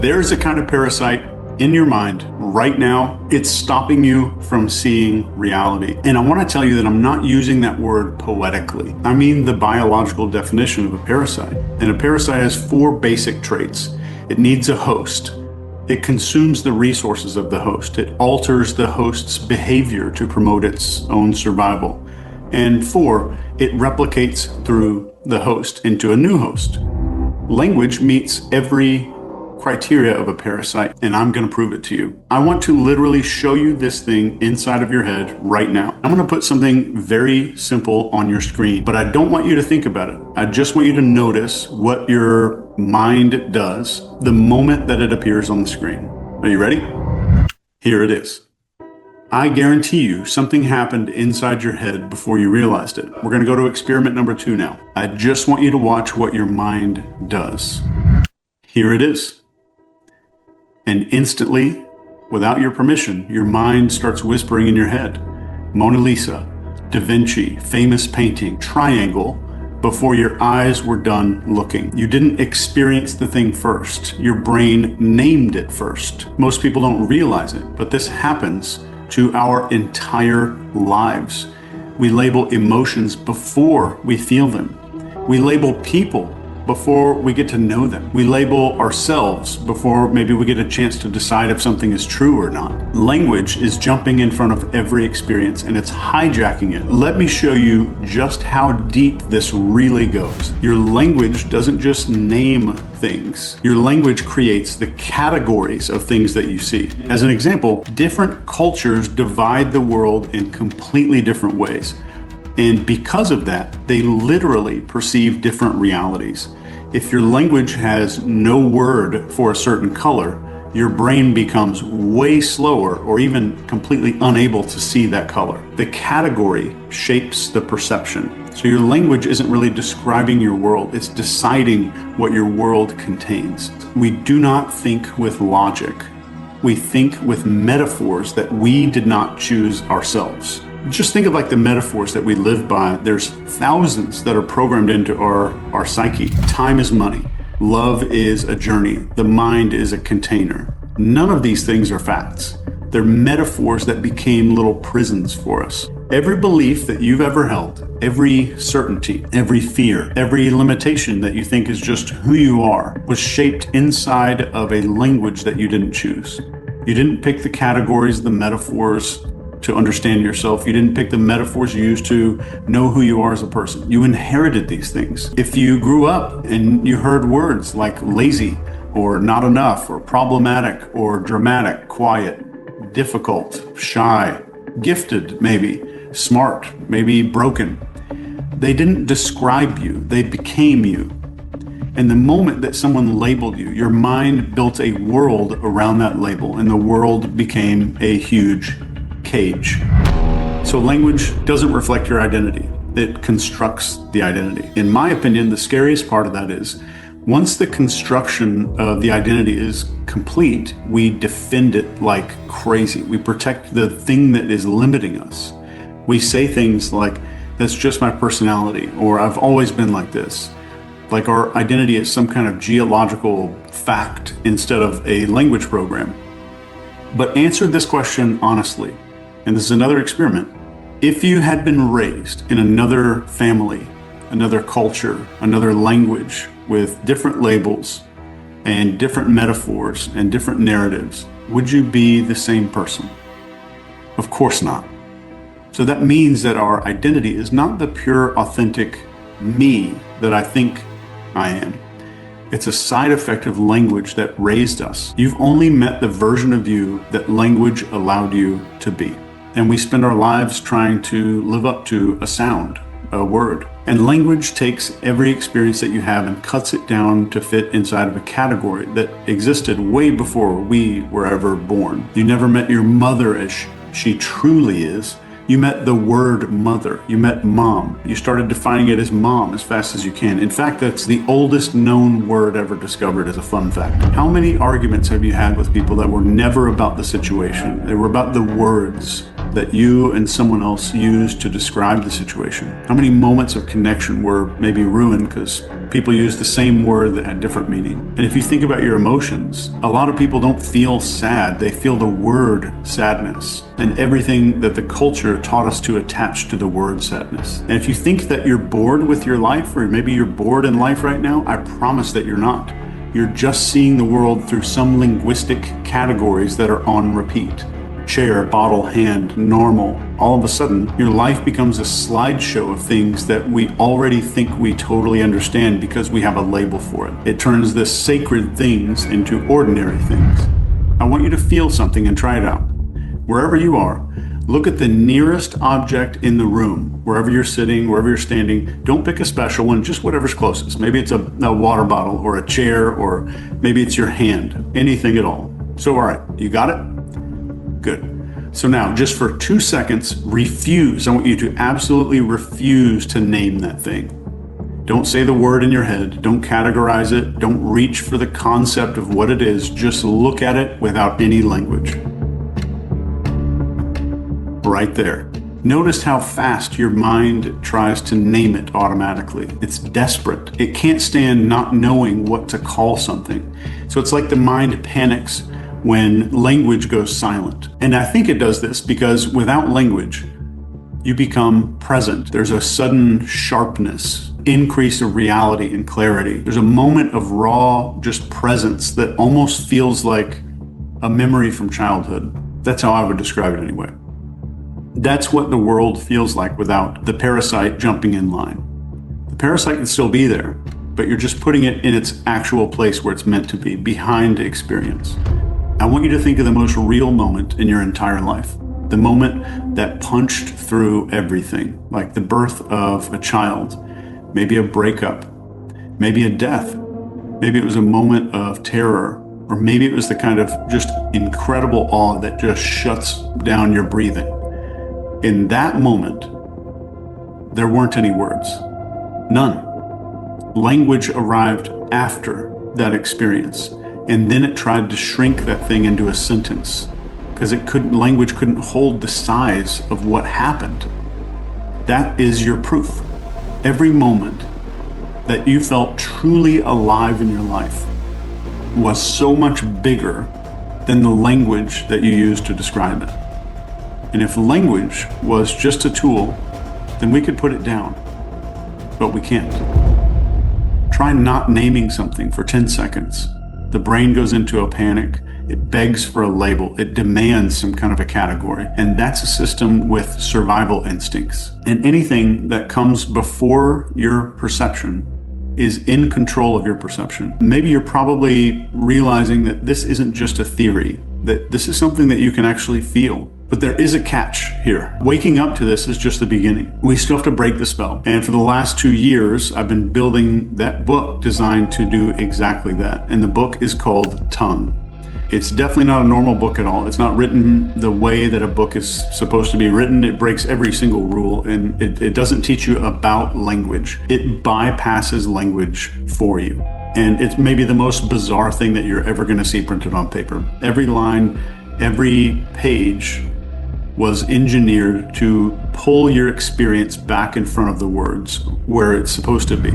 There's a kind of parasite in your mind right now. It's stopping you from seeing reality. And I want to tell you that I'm not using that word poetically. I mean the biological definition of a parasite. And a parasite has 4 basic traits. It needs a host. It consumes the resources of the host. It alters the host's behavior to promote its own survival. And 4, it replicates through the host into a new host. Language meets every criteria of a parasite, and I'm going to prove it to you. I want to literally show you this thing inside of your head right now. I'm going to put something very simple on your screen, but I don't want you to think about it. I just want you to notice what your mind does the moment that it appears on the screen. Are you ready? Here it is. I guarantee you something happened inside your head before you realized it. We're going to go to experiment number 2 now. I just want you to watch what your mind does. Here it is. And instantly, without your permission, your mind starts whispering in your head. Mona Lisa, Da Vinci, famous painting, triangle, before your eyes were done looking. You didn't experience the thing first. Your brain named it first. Most people don't realize it, but this happens to our entire lives. We label emotions before we feel them. We label people before we get to know them. We label ourselves before maybe we get a chance to decide if something is true or not. Language is jumping in front of every experience and it's hijacking it. Let me show you just how deep this really goes. Your language doesn't just name things. Your language creates the categories of things that you see. As an example, different cultures divide the world in completely different ways. And because of that, they literally perceive different realities. If your language has no word for a certain color, your brain becomes way slower or even completely unable to see that color. The category shapes the perception. So your language isn't really describing your world, it's deciding what your world contains. We do not think with logic. We think with metaphors that we did not choose ourselves. Just think of like the metaphors that we live by. There's thousands that are programmed into our psyche. Time is money. Love is a journey. The mind is a container. None of these things are facts. They're metaphors that became little prisons for us. Every belief that you've ever held, every certainty, every fear, every limitation that you think is just who you are, was shaped inside of a language that you didn't choose. You didn't pick the categories, the metaphors, to understand yourself. You didn't pick the metaphors you used to know who you are as a person. You inherited these things. If you grew up and you heard words like lazy or not enough or problematic or dramatic, quiet, difficult, shy, gifted maybe, smart, maybe broken, they didn't describe you, they became you. And the moment that someone labeled you, your mind built a world around that label and the world became a huge cage. So language doesn't reflect your identity. It constructs the identity. In my opinion, the scariest part of that is once the construction of the identity is complete, we defend it like crazy. We protect the thing that is limiting us. We say things like, that's just my personality, or I've always been like this. Like our identity is some kind of geological fact instead of a language program. But answer this question honestly. And this is another experiment. If you had been raised in another family, another culture, another language with different labels and different metaphors and different narratives, would you be the same person? Of course not. So that means that our identity is not the pure, authentic me that I think I am. It's a side effect of language that raised us. You've only met the version of you that language allowed you to be. And we spend our lives trying to live up to a sound, a word. And language takes every experience that you have and cuts it down to fit inside of a category that existed way before we were ever born. You never met your mother as she truly is. You met the word mother. You met mom. You started defining it as mom as fast as you can. In fact, that's the oldest known word ever discovered as a fun fact. How many arguments have you had with people that were never about the situation? They were about the words that you and someone else used to describe the situation? How many moments of connection were maybe ruined because people used the same word that had different meaning? And if you think about your emotions, a lot of people don't feel sad. They feel the word sadness and everything that the culture taught us to attach to the word sadness. And if you think that you're bored with your life, or maybe you're bored in life right now, I promise that you're not. You're just seeing the world through some linguistic categories that are on repeat. Chair, bottle, hand, normal. All of a sudden, your life becomes a slideshow of things that we already think we totally understand because we have a label for it. It turns the sacred things into ordinary things. I want you to feel something and try it out. Wherever you are, look at the nearest object in the room, wherever you're sitting, wherever you're standing. Don't pick a special one, just whatever's closest. Maybe it's a water bottle or a chair, or maybe it's your hand, anything at all. So, all right, you got it? Good. So now, just for 2 seconds, refuse. I want you to absolutely refuse to name that thing. Don't say the word in your head. Don't categorize it. Don't reach for the concept of what it is. Just look at it without any language. Right there. Notice how fast your mind tries to name it automatically. It's desperate. It can't stand not knowing what to call something. So it's like the mind panics when language goes silent. And I think it does this because without language, you become present. There's a sudden sharpness, increase of reality and clarity. There's a moment of raw, just presence that almost feels like a memory from childhood. That's how I would describe it anyway. That's what the world feels like without the parasite jumping in line. The parasite can still be there, but you're just putting it in its actual place where it's meant to be, behind experience. I want you to think of the most real moment in your entire life. The moment that punched through everything, like the birth of a child, maybe a breakup, maybe a death. Maybe it was a moment of terror, or maybe it was the kind of just incredible awe that just shuts down your breathing. In that moment, there weren't any words. None. Language arrived after that experience, and then it tried to shrink that thing into a sentence because language couldn't hold the size of what happened. That is your proof. Every moment that you felt truly alive in your life was so much bigger than the language that you used to describe it. And if language was just a tool, then we could put it down, but we can't. Try not naming something for 10 seconds. The brain goes into a panic. It begs for a label. It demands some kind of a category. And that's a system with survival instincts. And anything that comes before your perception is in control of your perception. Maybe you're probably realizing that this isn't just a theory, that this is something that you can actually feel. But there is a catch here. Waking up to this is just the beginning. We still have to break the spell. And for the last 2 years, I've been building that book designed to do exactly that. And the book is called Tongue. It's definitely not a normal book at all. It's not written the way that a book is supposed to be written. It breaks every single rule, and it doesn't teach you about language. It bypasses language for you. And it's maybe the most bizarre thing that you're ever going to see printed on paper. Every line, every page was engineered to pull your experience back in front of the words where it's supposed to be.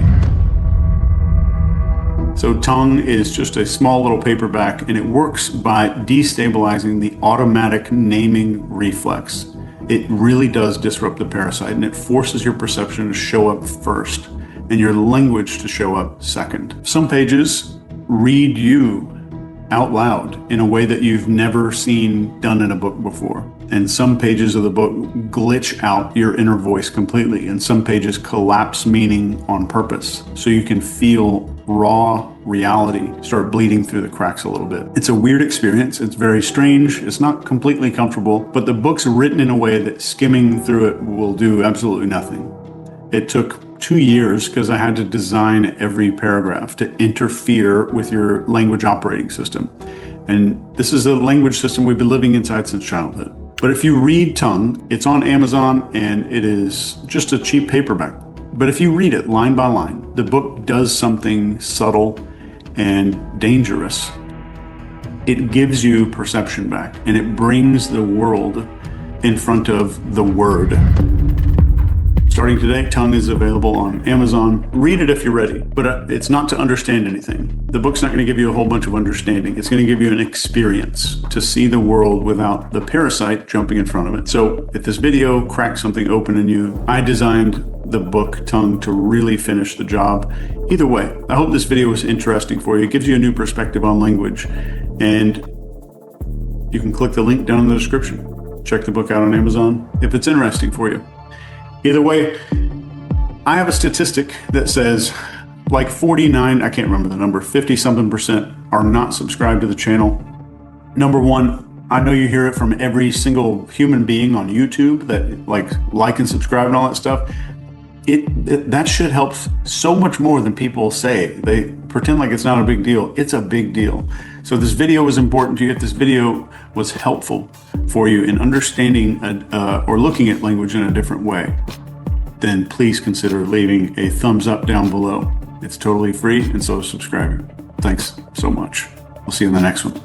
So Tongue is just a small little paperback, and it works by destabilizing the automatic naming reflex. It really does disrupt the parasite, and it forces your perception to show up first and your language to show up second. Some pages read you out loud in a way that you've never seen done in a book before. And some pages of the book glitch out your inner voice completely, and some pages collapse meaning on purpose so you can feel raw reality start bleeding through the cracks a little bit. It's a weird experience. It's very strange. It's not completely comfortable, but the book's written in a way that skimming through it will do absolutely nothing. It took 2 years because I had to design every paragraph to interfere with your language operating system. And this is a language system we've been living inside since childhood. But if you read Tongue, it's on Amazon, and it is just a cheap paperback. But if you read it line by line, the book does something subtle and dangerous. It gives you perception back, and it brings the world in front of the word. Starting today, Tongue is available on Amazon. Read it if you're ready, but it's not to understand anything. The book's not going to give you a whole bunch of understanding. It's going to give you an experience to see the world without the parasite jumping in front of it. So if this video cracks something open in you, I designed the book Tongue to really finish the job. Either way, I hope this video was interesting for you. It gives you a new perspective on language, and you can click the link down in the description. Check the book out on Amazon if it's interesting for you. Either way, I have a statistic that says like 49, I can't remember the number, 50-something% are not subscribed to the channel. Number one, I know you hear it from every single human being on YouTube that like and subscribe and all that stuff. That shit helps so much more than people say. They pretend like it's not a big deal. It's a big deal. So if this video was important to you, if this video was helpful for you in understanding or looking at language in a different way, then please consider leaving a thumbs up down below. It's totally free, and so is subscribing. Thanks so much. We'll see you in the next one.